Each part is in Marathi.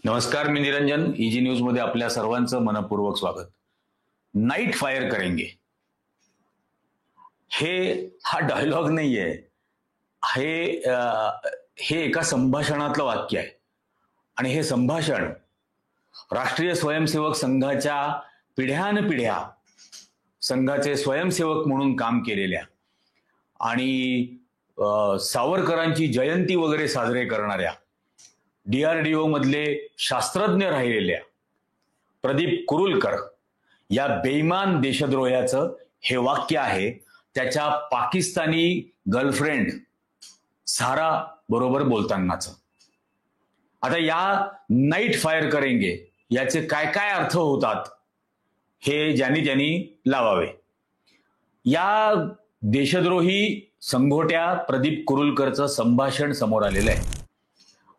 नमस्कार, मी निरंजन. इजी न्यूज मध्ये आपल्या सर्वांचं मनपूर्वक स्वागत. नाईट फायर करेंगे हा डायलॉग नाहीये. हे एका संभाषणातलं वाक्य आहे आणि हे संभाषण राष्ट्रीय स्वयंसेवक संघाच्या पिढ्यानपिढ्या संघाचे स्वयंसेवक म्हणून काम केलेल्या आणि सावरकरांची जयंती वगैरे साजरे करणाऱ्या DRDO मधले शास्त्रज्ञ राहिलेल्या प्रदीप कुरुलकर या बेईमान देशद्रोह्याचं हे वाक्य आहे त्याच्या पाकिस्तानी गर्लफ्रेंड झारा बरोबर बोलतानाच. आता या नाईट फायर करेंगे याचे काय काय अर्थ होतात हे ज्यांनी लावावे. या देशद्रोही संघोट्या प्रदीप कुरुलकरचं संभाषण समोर आलेलं आहे.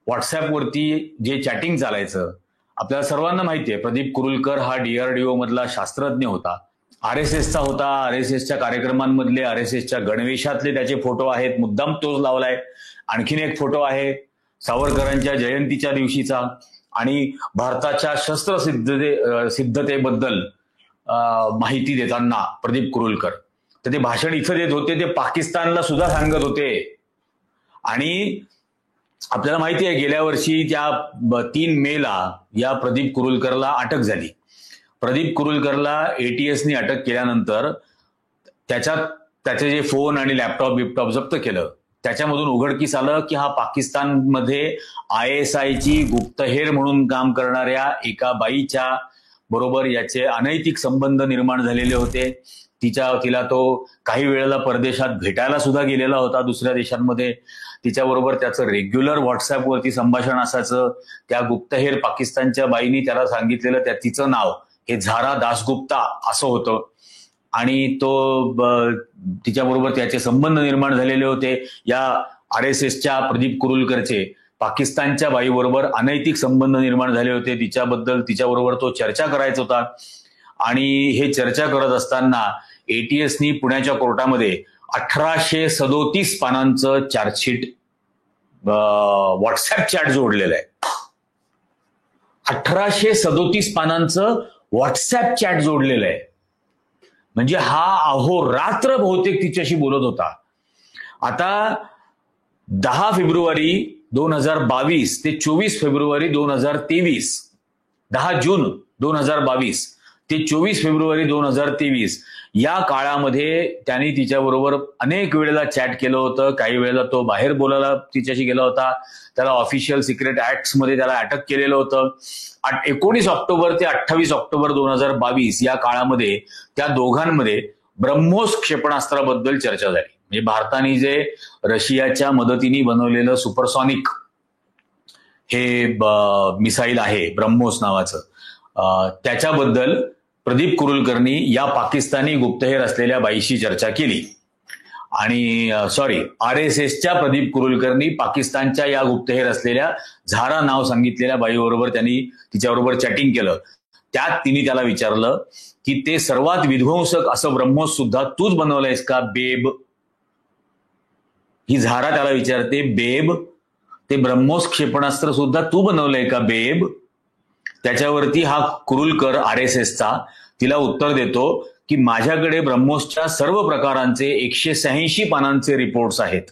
व्हॉट्सअपवरती जे चॅटिंग चालायचं आपल्याला सर्वांना माहिती आहे. प्रदीप कुरुलकर हा DRDO मधला शास्त्रज्ञ होता, RSSचा होता. RSSच्या कार्यक्रमांमधले RSSच्या गणवेशातले त्याचे फोटो आहेत, मुद्दाम तोच लावलाय. आणखीन एक फोटो आहे सावरकरांच्या जयंतीच्या दिवशीचा आणि भारताच्या शस्त्रसिद्धतेबद्दल माहिती देताना प्रदीप कुरुलकर तर ते भाषण इथं देत होते, ते पाकिस्तानला सुद्धा सांगत होते. आणि आपल्याला माहिती आहे गेल्या वर्षी त्या 3 मेला या प्रदीप कुरुलकरला अटक झाली. प्रदीप कुरुलकरला ATSनी अटक केल्यानंतर त्याचे जे फोन आणि लॅपटॉप जप्त केलं. त्याच्यामधून उघडकीस आलं की हा पाकिस्तानमध्ये ISIची गुप्तहेर म्हणून काम करणाऱ्या एका बाईच्या बरोबर याचे अनैतिक संबंध निर्माण झालेले होते. तिला तो काही वेळेला परदेशात भेटायला सुद्धा गेलेला होता, दुसऱ्या देशांमध्ये. तिच्याबरोबर त्याचं रेग्युलर व्हॉट्सअपवरती संभाषण असायचं. त्या गुप्तहेर पाकिस्तानच्या बाईनी त्याला सांगितलेलं तिचं नाव हे झारा दासगुप्ता असं होतं आणि तिच्याबरोबर त्याचे संबंध निर्माण झालेले होते. या RSSच्या प्रदीप कुरुलकरचे पाकिस्तानच्या बाईबरोबर अनैतिक संबंध निर्माण झाले होते. तिच्याबरोबर तो चर्चा करायचा होता आणि हे चर्चा करत असताना ATSनी पुण्याच्या कोर्टामध्ये 1837 पानांचं चार्जशीट व्हॉट्सअप चॅट जोडलेलं आहे. 1837 पानांचं व्हॉट्सअप चॅट जोडलेलं आहे. म्हणजे हा अहोरात्र बहुतेक तिच्याशी बोलत होता. आता 10 फेब्रुवारी 2022 ते 24 फेब्रुवारी 2023, 10 जून 2022 ते 24 फेब्रुवारी 2023 या काळामध्ये त्यांनी तिच्याबरोबर अनेक वेळेला चॅट केलं होतं. काही वेळेला तो बाहेर बोलायला तिच्याशी गेला होता. त्याला ऑफिशियल सिक्रेट ऍक्ट्स मध्ये त्याला अटक केलेलं होतं. 19 ऑक्टोबर ते 28 ऑक्टोबर 2022 या काळामध्ये त्या दोघांमध्ये ब्रह्मोस क्षेपणास्त्राबद्दल चर्चा झाली. म्हणजे भारताने जे रशियाच्या मदतीने बनवलेलं सुपरसॉनिक हे मिसाईल आहे ब्रह्मोस नावाचं, त्याच्याबद्दल प्रदीप कुरुलकरनी या पाकिस्तानी गुप्तहेर असलेल्या बाईशी चर्चा केली. आणि RSSच्या प्रदीप कुरुलकरनी पाकिस्तानच्या या गुप्तहेर असलेल्या झारा नाव सांगितलेल्या बाईबरोबर तिच्याबरोबर चॅटिंग केलं. त्यात तिने त्याला विचारलं की ते सर्वात विध्वंसक असं ब्रह्मोस सुद्धा तूच बनवलंयस का बेब. ही झारा त्याला विचारते, बेब ते ब्रह्मोस क्षेपणास्त्र सुद्धा तू बनवलंय का बेब. त्याच्यावरती हा कुरुलकर RSSचा तिला उत्तर देतो की माझ्याकडे ब्रह्मोसच्या सर्व प्रकारांचे 186 पानांचे रिपोर्ट्स आहेत.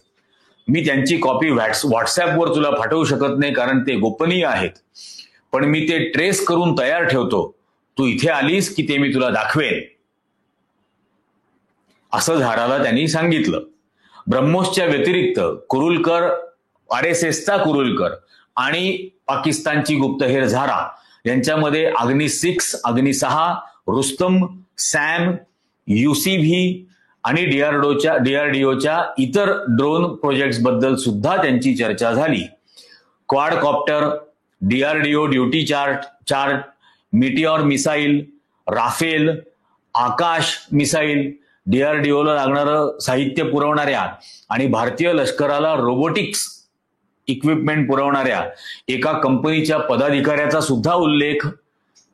मी त्यांची कॉपी व्हॉट्सअपवर तुला पाठवू शकत नाही कारण ते गोपनीय आहेत, पण मी ते ट्रेस करून तयार ठेवतो. तू इथे आलीस की ते मी तुला दाखवेन असं झाराला त्यांनी सांगितलं. ब्रह्मोसच्या व्यतिरिक्त कुरुलकर, RSSचा कुरुलकर आणि पाकिस्तानची गुप्तहेर झारा यांच्यामध्ये अग्नि 6, अग्नि 6, रुस्तम, सॅम, UCV आणि DRDOच्या इतर ड्रोन प्रोजेक्ट्स बद्दल सुद्धा त्यांची चर्चा झाली. Quadcopter, DRDO duty chart, meteor missile, Rafale, Akash missile, DRDOला लागणारं साहित्य पुरवणाऱ्या आणि भारतीय लष्कराला रोबोटिक्स इक्विपमेंट पुरवणाऱ्या एका कंपनीच्या पदाधिकाऱ्याचा सुद्धा उल्लेख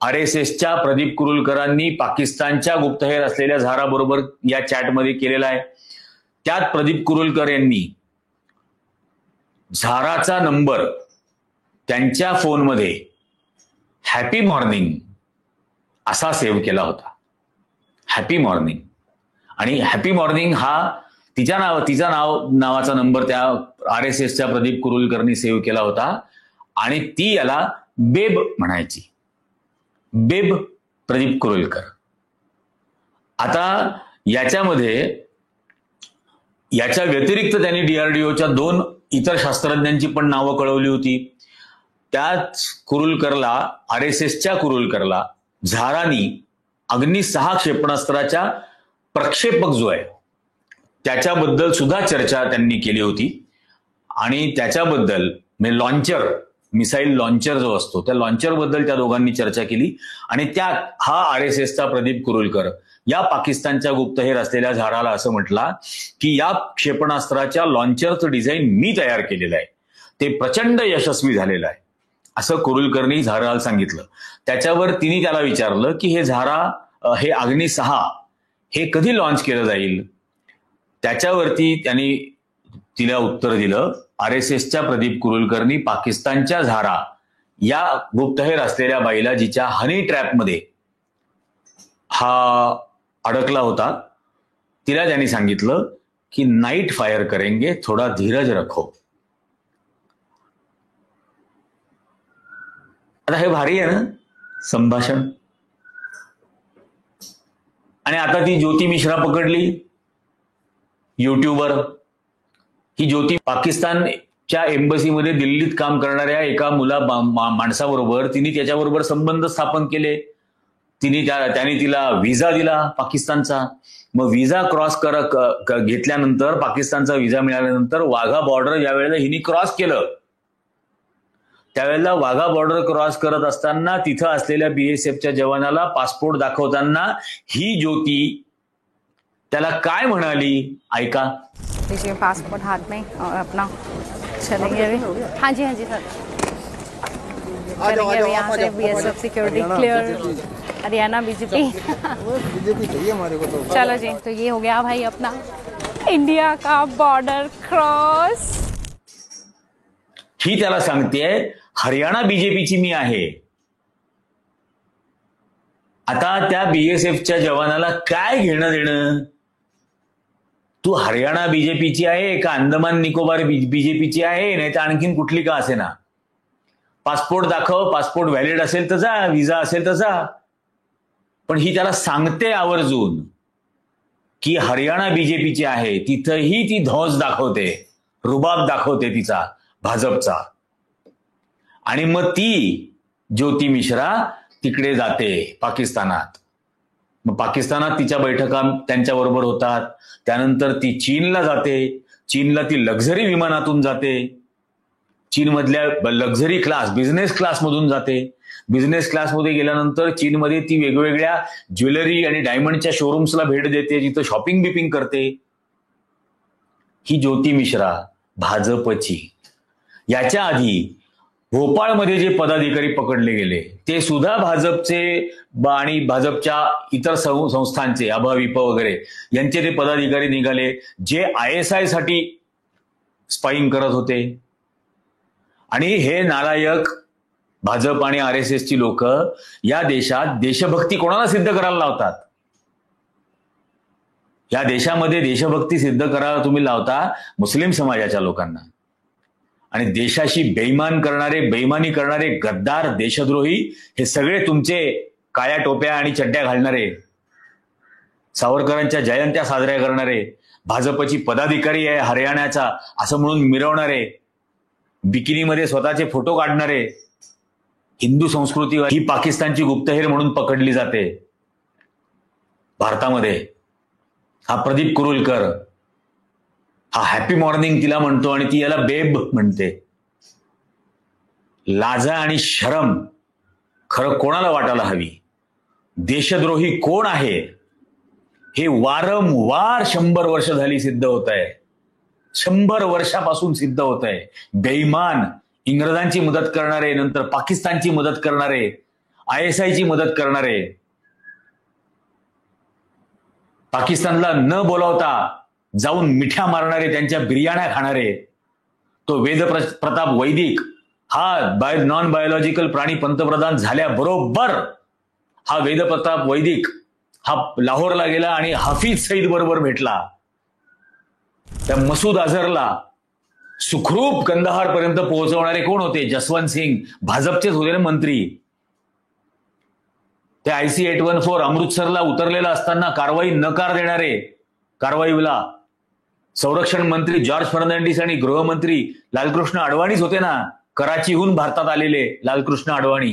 RSSच्या प्रदीप कुरुलकरांनी पाकिस्तानच्या गुप्तहेर असलेल्या झारा बरोबर या चॅटमध्ये केलेला आहे. त्यात प्रदीप कुरुलकर यांनी झाराचा नंबर त्यांच्या फोनमध्ये हॅपी मॉर्निंग असा सेव्ह केला होता. Happy morning. आणि हॅपी मॉर्निंग हा तिचा नावाचा नंबर त्या RSSच्या प्रदीप कुरुलकरनी सेव्ह केला होता आणि ती याला बेब म्हणायची. बेब प्रदीप कुरुलकर. आता याच्यामध्ये याच्या व्यतिरिक्त त्यांनी DRDOच्या 2 इतर शास्त्रज्ञांची पण नावं कळवली होती. त्याच कुरुलकरला, RSSच्या कुरुलकरला झारानी अग्नी 6 क्षेपणास्त्राच्या प्रक्षेपक जो आहे त्याच्याबद्दल सुद्धा चर्चा त्यांनी केली होती. आणि त्याच्याबद्दल लॉन्चर, मिसाईल लॉन्चर जो असतो त्या लॉन्चर बद्दल त्या दोघांनी चर्चा केली. आणि त्यात हा RSSचा प्रदीप कुरुलकर या पाकिस्तानच्या गुप्तहेर असलेल्या झाराला असं म्हटला की या क्षेपणास्त्राच्या लॉन्चरचं डिझाईन मी तयार केलेलं आहे, ते प्रचंड यशस्वी झालेलं आहे असं कुरुलकरनी झाराला सांगितलं. त्याच्यावर तिने त्याला विचारलं की हे अग्नी 6 हे कधी लॉन्च केलं जाईल. त्याच्यावरती त्यांनी तिला उत्तर दिलं, RSSच्या प्रदीप कुरुलकरनी पाकिस्तानच्या झारा या गुप्तहेर असलेल्या बाईला जिच्या हनी ट्रॅपमध्ये हा अडकला होता तिला त्यांनी सांगितलं की नाईट फायर करेंगे, थोडा धीरज रखो. आता हे भारी आहे ना संभाषण. आणि आता ती ज्योती मिश्रा पकडली युट्यूबर. ही ज्योती पाकिस्तानच्या एम्बसीमध्ये दिल्लीत काम करणाऱ्या एका माणसाबरोबर तिने त्याच्याबरोबर संबंध स्थापन केले. त्याने तिला व्हिसा दिला पाकिस्तानचा. मग व्हिसा क्रॉस घेतल्यानंतर, पाकिस्तानचा व्हिसा मिळाल्यानंतर वाघा बॉर्डर ज्या वेळेला हिने क्रॉस केलं त्यावेळेला वाघा बॉर्डर क्रॉस करत असताना तिथं असलेल्या BSFच्या जवानाला पासपोर्ट दाखवताना ही ज्योती त्याला काय म्हणाली ऐका. पासपोर्ट हाथ में और अपना चलेंगे अभी. हाँ जी सर, चलेंगे अभी यहाँ से. BSF security clear, Haryana BJP चाहिए हमारे को तो. चलो जी, तो ये हो गया भाई अपना इंडिया का बॉर्डर क्रॉस. ही त्याला सांगतेय हरियाणा बीजेपीची मी आहे. आता त्या BSFच्या जवानाला काय घेणं देणं. तू हरियाणा बीजेपीची आहे का अंदमान निकोबार बीजेपीची आहे, नाही तर आणखीन कुठली का असे ना. पासपोर्ट दाखव, पासपोर्ट व्हॅलिड असेल तर जा, व्हिसा असेल तर जा. पण ही त्याला सांगते आवर्जून की हरियाणा बीजेपीची आहे. तिथंही ती धौस दाखवते, रुबाब दाखवते तिचा भाजपचा. आणि मग ती ज्योती मिश्रा तिकडे जाते पाकिस्तानात. मग पाकिस्तानात तिच्या बैठका त्यांच्याबरोबर होतात. त्यानंतर ती चीनला जाते. चीनला ती लक्झरी विमानातून जाते. चीनमधल्या लक्झरी क्लास, बिझनेस क्लासमधून जाते. बिझनेस क्लासमध्ये गेल्यानंतर चीनमध्ये ती वेगवेगळ्या ज्वेलरी आणि डायमंडच्या शोरूम्सला भेट देते, जिथं शॉपिंग बिपिंग करते. ही ज्योती मिश्रा भाजपची. याच्या आधी भोपाळमध्ये जे पदाधिकारी पकडले गेले ते सुद्धा भाजपचे आणि भाजपच्या इतर संस्थांचे, अभाविप वगैरे यांचे ते पदाधिकारी निघाले जे ISI साठी स्पाईंग करत होते. आणि हे नालायक भाजप आणि RSSची लोक या देशात देशभक्ती कोणाला सिद्ध करायला लावतात. या देशामध्ये देशभक्ती सिद्ध करायला तुम्ही लावता मुस्लिम समाजाच्या लोकांना. आणि देशाशी बेईमानी करणारे गद्दार, देशद्रोही हे सगळे तुमचे काळ्या टोप्या आणि चड्ड्या घालणारे, सावरकरांच्या जयंत्या साजऱ्या करणारे, भाजपची पदाधिकारी आहे हरियाणाचा असं म्हणून मिरवणारे, बिकिनीमध्ये स्वतःचे फोटो काढणारे, हिंदू संस्कृती ही पाकिस्तानची गुप्तहेर म्हणून पकडली जाते भारतामध्ये. हा प्रदीप कुरुलकर हा हॅपी मॉर्निंग तिला म्हणतो आणि ती याला बेब म्हणते. लाजा आणि शरम खरं कोणाला वाटायला हवी. देशद्रोही कोण आहे हे वारंवार 100 वर्ष झाली सिद्ध होत आहे. 100 वर्षापासून सिद्ध होत आहे. बेईमान, इंग्रजांची मदत करणारे, नंतर पाकिस्तानची मदत करणारे, ISIची मदत करणारे, पाकिस्तानला न बोलावता जाऊन मिठ्या मारणारे, त्यांच्या बिर्याण्या खाणारे, तो वेद प्रताप वैदिक हा नॉन बायोलॉजिकल प्राणी पंतप्रधान झाल्याबरोबर हा वेदप्रताप वैदिक हा लाहोरला गेला आणि हाफिज सईद बरोबर भेटला. त्या मसूद अझहरला सुखरूप कंदहार पर्यंत पोहोचवणारे कोण होते? जसवंत सिंग, भाजपचेच होते ना मंत्री. ते IC 814 अमृतसरला उतरलेला असताना कारवाई नकार देणारे, कारवाईला संरक्षण मंत्री जॉर्ज फर्नांडिस आणि गृहमंत्री लालकृष्ण अडवाणीच होते ना. कराचीहून भारतात आलेले लालकृष्ण अडवाणी.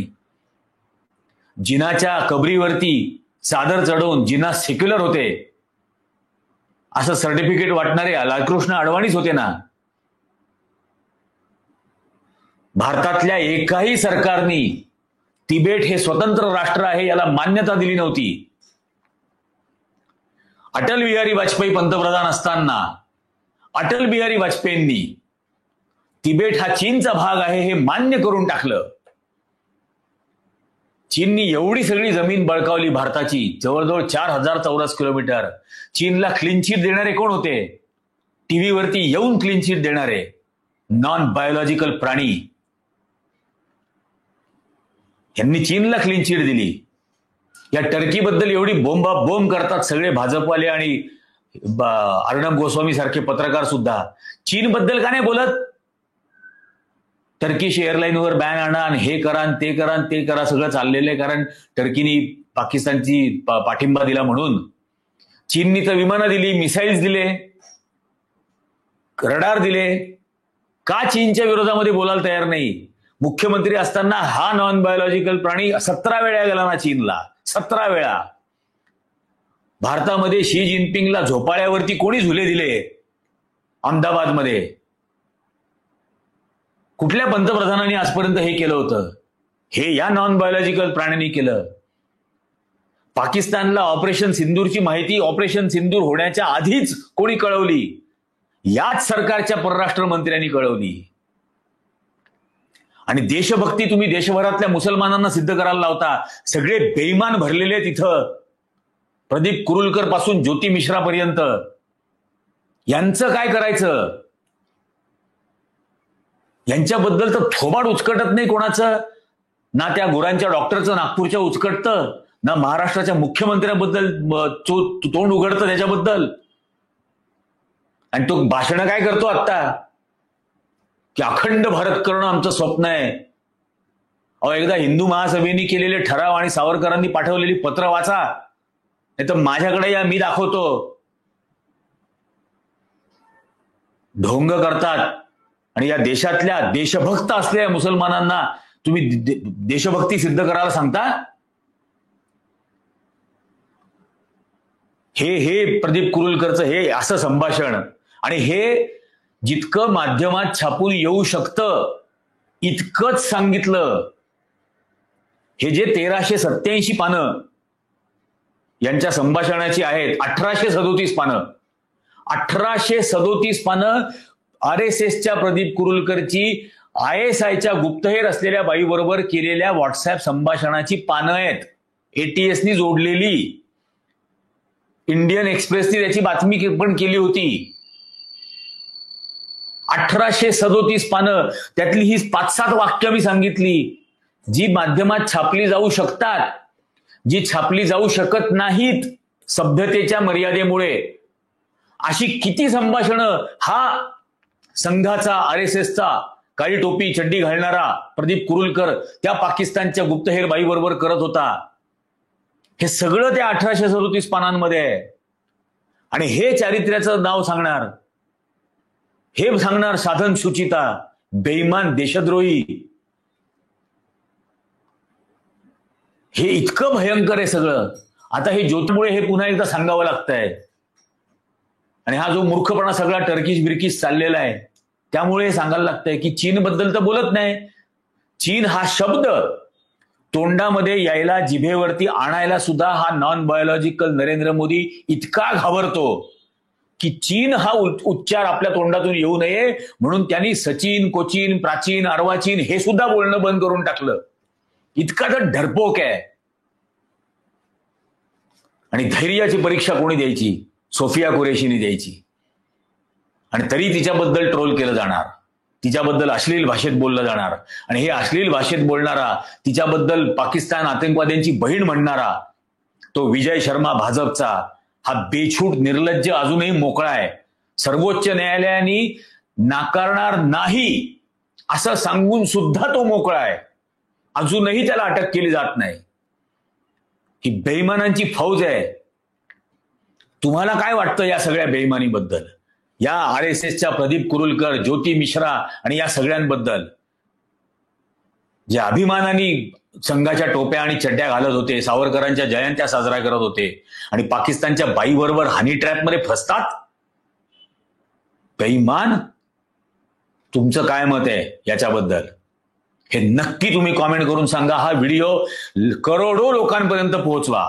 जिनाच्या कबरीवरती चादर चढवून जिना सेक्युलर होते असं सर्टिफिकेट वाटणारे लालकृष्ण अडवाणीच होते ना. भारतातल्या एकाही सरकारनी तिबेट हे स्वतंत्र राष्ट्र आहे याला मान्यता दिली नव्हती. अटल बिहारी वाजपेयी पंतप्रधान असताना अटल बिहारी वाजपेयींनी तिबेट हा चीनचा भाग आहे हे मान्य करून टाकलं. चीननी एवढी सगळी जमीन बळकावली भारताची, जवळजवळ 4000 चौरस किलोमीटर. चीनला क्लीन चिट देणारे कोण होते? टीव्हीवरती येऊन क्लीन चिट देणारे नॉन बायोलॉजिकल प्राणी. यांनी चीनला क्लीन चिट दिली. या टर्कीबद्दल एवढी बोंब करतात सगळे भाजपवाले आणि अर्णब गोस्वामी सारखे पत्रकार सुद्धा. चीनबद्दल का नाही बोलत? टर्किश एअरलाईनवर बॅन आणा आणि हे करा ते करा ते करा सगळं चाललेलं आहे, कारण टर्कीनी पाकिस्तानची पाठिंबा दिला म्हणून. चीननी तर विमानं दिली, मिसाईल्स दिले, रडार दिले. का चीनच्या विरोधामध्ये बोलायला तयार नाही? मुख्यमंत्री असताना हा नॉन बायोलॉजिकल प्राणी 17 वेळा गेला ना चीनला. 17 वेळा. भारतामध्ये शी जिनपिंगला झोपाळ्यावरती कोणी झुले दिले? अहमदाबादमध्ये कुठल्या पंतप्रधानांनी आजपर्यंत हे केलं होतं? हे या नॉन बायोलॉजिकल प्राण्यांनी केलं. पाकिस्तानला ऑपरेशन सिंदूरची माहिती ऑपरेशन सिंदूर होण्याच्या आधीच कोणी कळवली? याच सरकारच्या परराष्ट्र मंत्र्यांनी कळवली. आणि देशभक्ती तुम्ही देशभरातल्या मुसलमानांना सिद्ध करायला लावता. सगळे बेईमान भरलेले तिथं, प्रदीप कुरुलकर पासून ज्योती मिश्रा पर्यंत. यांचं काय करायचं? यांच्याबद्दल तर थोबाड उचकटत नाही कोणाचं. ना त्या गुरांच्या डॉक्टरचं नागपूरच्या उचकटतं, ना महाराष्ट्राच्या मुख्यमंत्र्याबद्दल तोंड उघडतं त्याच्याबद्दल. आणि तो भाषण काय करतो आता की अखंड भारत करणं आमचं स्वप्न आहे. अहो, एकदा हिंदू महासभेने केलेले ठराव आणि सावरकरांनी पाठवलेली पत्र वाचा, नाही तर माझ्याकडे या, मी दाखवतो. ढोंग करतात आणि या देशातल्या देशभक्त असलेल्या मुसलमानांना तुम्ही देशभक्ती सिद्ध करायला सांगता. हे प्रदीप कुरुलकरचं हे असं संभाषण. आणि हे जितकं माध्यमात छापून येऊ शकतं इतकंच सांगितलं. हे जे 1387 पानं यांच्या संभाषणाची आहेत, 1837 पानं, 1837 पानं RSSच्या प्रदीप कुरुलकरची ISIच्या गुप्तहेर असलेल्या बाईबरोबर केलेल्या व्हॉट्सअप संभाषणाची पानं आहेत. ATSनी जोडलेली. इंडियन एक्सप्रेसनी त्याची बातमी पण केली होती. 1837 पानं, त्यातली ही 5-7 वाक्य मी सांगितली जी माध्यमात छापली जाऊ शकतात, जी छापली जाऊ शकत नाहीत सभ्यतेच्या मर्यादेमुळे. अशी किती संभाषणं हा संघाचा RSSचा काळी टोपी चड्डी घालणारा प्रदीप कुरुलकर त्या पाकिस्तानच्या गुप्तहेर बाई बरोबर करत होता. हे सगळं त्या 1837 पानांमध्ये आहे. आणि हे चारित्र्याचं नाव सांगणार, हे सांगणार साधन सुचिता, बेईमान देशद्रोही. हे इतकं भयंकर आहे सगळं. आता हे ज्योतीमुळे हे पुन्हा एकदा सांगावं लागतंय. आणि हा जो मूर्खपणा सगळा टर्किश बिरकिश चाललेला आहे त्यामुळे हे सांगायला लागतंय की चीनबद्दल तर बोलत नाही. चीन हा शब्द तोंडामध्ये यायला, जिभेवरती आणायला सुद्धा हा नॉन बायोलॉजिकल नरेंद्र मोदी इतका घाबरतो की चीन हा उच्चार आपल्या तोंडातून येऊ नये म्हणून त्यांनी सचिन, कोचीन, प्राचीन, अर्वाचीन हे सुद्धा बोलणं बंद करून टाकलं. इतका तर डरपोक आहे. आणि धैर्याची परीक्षा कोणी द्यायची? सोफिया कुरेशीने द्यायची. आणि तरी तिच्याबद्दल ट्रोल केलं जाणार. तिच्याबद्दल अश्लील भाषेत बोललं जाणार आणि हे अश्लील भाषेत बोलणारा, तिच्याबद्दल पाकिस्तान आतंकवाद्यांची बहीण म्हणणारा तो विजय शर्मा भाजपचा हा बेछूट निर्लज्ज अजूनही मोकळा आहे. सर्वोच्च न्यायालयाने नाकारणार नाही असं सांगून सुद्धा तो मोकळा आहे. अजूनही त्याला अटक केली जात नाही. ही बेईमानांची फौज आहे. तुम्हाला काय वाटतं या सगळ्या बेईमानीबद्दल, या RSSच्या प्रदीप कुरुलकर, ज्योती मिश्रा आणि या सगळ्यांबद्दल जे अभिमानाने संघाच्या टोप्या आणि चड्ड्या घालत होते, सावरकरांच्या जयंत्या साजरा करत होते आणि पाकिस्तानच्या बाईबरोबर हनी ट्रॅपमध्ये फसतात? बेईमान, तुमचं काय मत आहे याच्याबद्दल हे नक्की तुम्ही कॉमेंट करून सांगा. हा व्हिडिओ करोडो लोकांपर्यंत पोहोचवा.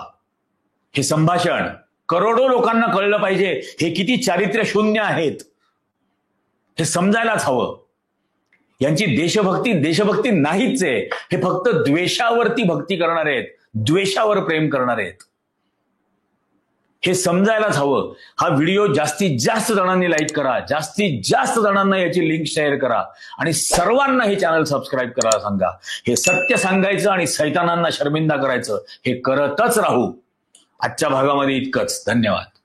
हे संभाषण करोडो लोकांना कळलं पाहिजे. हे किती चारित्र्य शून्य आहेत हे समजायलाच हवं. यांची देशभक्ती नाहीच आहे. हे फक्त द्वेषावरती भक्ती करणार आहेत, द्वेषावर प्रेम करणार आहेत. हे समजायलाच हवं. हा व्हिडिओ जास्तीत जास्त जणांनी लाईक करा, जास्तीत जास्त जणांना याची लिंक शेअर करा आणि सर्वांना हे चॅनल सबस्क्राईब करायला सांगा. हे सत्य सांगायचं आणि सैतानांना शर्मिंदा करायचं हे करतच राहू. आजच्या भागामध्ये इतकंच. धन्यवाद.